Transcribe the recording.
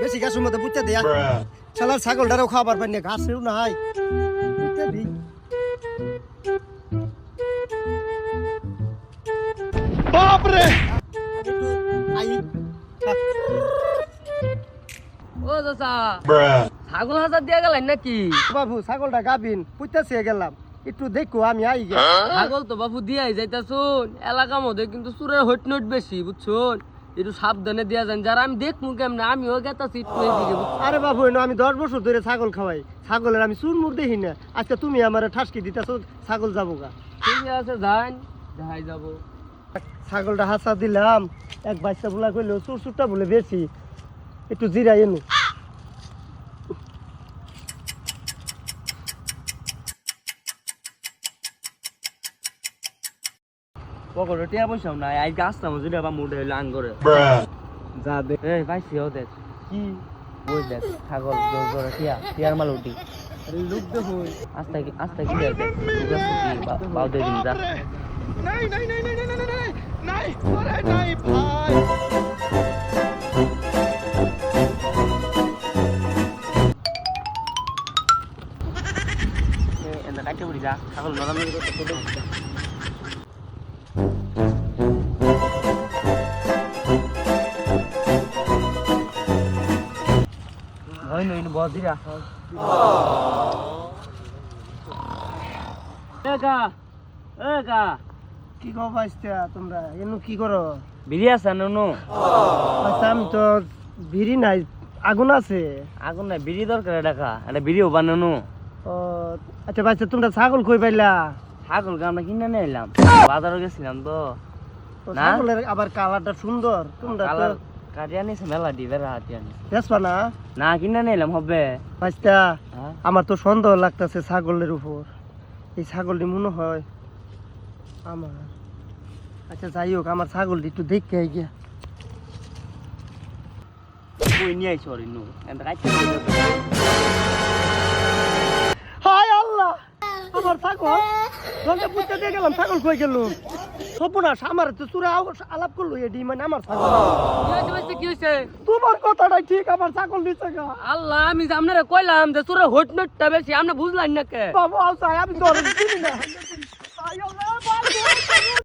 বেশি গাছের মধ্যে বুঝতে দেয়া শালার ছাগলটারও খাবার পাই না, ঘাসেও নাই। বুঝতে দি বাপরে আই ও চাচা ছাগল হাজার দিয়া গেলেন নাকি? বাবু ছাগলটা গাবিন পুঁতেছে গেলাম, একটু দেখো আমি আই গে। ছাগল তো বাবু দিয়াই যাইতাছুন, এলাকার মধ্যে কিন্তু চুরের হট নট বেশি বুঝছুন, একটু সাবধানে দিয়া যান। যারা আমি দেখবো কেমনে, আমিও গেতাছি একটু এইদিকে। আরে বাবু এনো আমি 10 বছর ধরে ছাগল খাওয়াই, ছাগলের আমি চুরমুর দেখি না, আজকে তুমি আমার ঠাসকি দিতেছো, ছাগল যাবো গা। ঠিক আছে যান, দেখাই যাবো। ছাগলটা হাসা দিলাম, এক বাচ্চা বলা কইলো চুর চুরটা বলে বেশি, একটু জিরাই এনু। পকেটে টিয়া পয়সাও নাই, আজকে আসতাম যদি আবার মুডে হইলো আঙ্গরে। যা দে এই পাইছি ও দেখ কি ওই দেখ ছাগল জোর করে টিয়ার মাল উঠি লোক দেখো। আস্তে আস্তে কি দেখ বাউ দে দিন যা। নাই নাই নাই নাই নাই নাই নাই নাই আরে নাই ভাই। এনে কাটে পড়ি যা, ছাগল নরম করে ছোট হয় নই বদিরা একা একা কি কো বাইস্তা তোমরা এনু কি করো? বিড়ি আছে নুনু? আচ্ছা আমি তো বিড়ি নাই, আগুন আছে। আগুন নাই, বিড়ি দরকার টাকা, এটা বিড়িও বানানো। ও আচ্ছা বাইস্তা তোমরা ছাগল কই পাইলা? ছাগল আমরা কিনে নিয়ে এলাম, বাজারে গেছিলাম তো। তো না? ছাগলের আবার কালারটা সুন্দর, তোমরা তো কালার কাটিয়ে আনিস মেলা দিবে হাতিয়া আনিস বেসবা না? না কিনে নিয়ে এলাম হবে। বাইস্তা হ্যাঁ? আমার তো সন্দেহ লাগতেছে ছাগলের উপর, এই ছাগলটি মনে হয় আমার। আচ্ছা যাই হোক, আমার ছাগলটি একটু দেখতে গিয়া। কই নিয়ে আইছ রে নু এন্ড কাটতে হায় আল্লাহ, আমার ছাগল দলটা পুঁতে দিয়ে গেলাম, ছাগল কই গেল? সর্বনাশ, আমার তো চূড়া আলাপ করলো এডি, মানে আমার ছাগল। কি হইছে? তোমার কথাটাই ঠিক, আমার ছাগল নিচে গা। আল্লাহ, আমি যে আপনারে কইলাম যে তোরা হট নটটা বেশি, আপনি বুঝলেন না কে? বাবু আও চাই, আমি ধরে চিনি না। হায় আল্লাহ,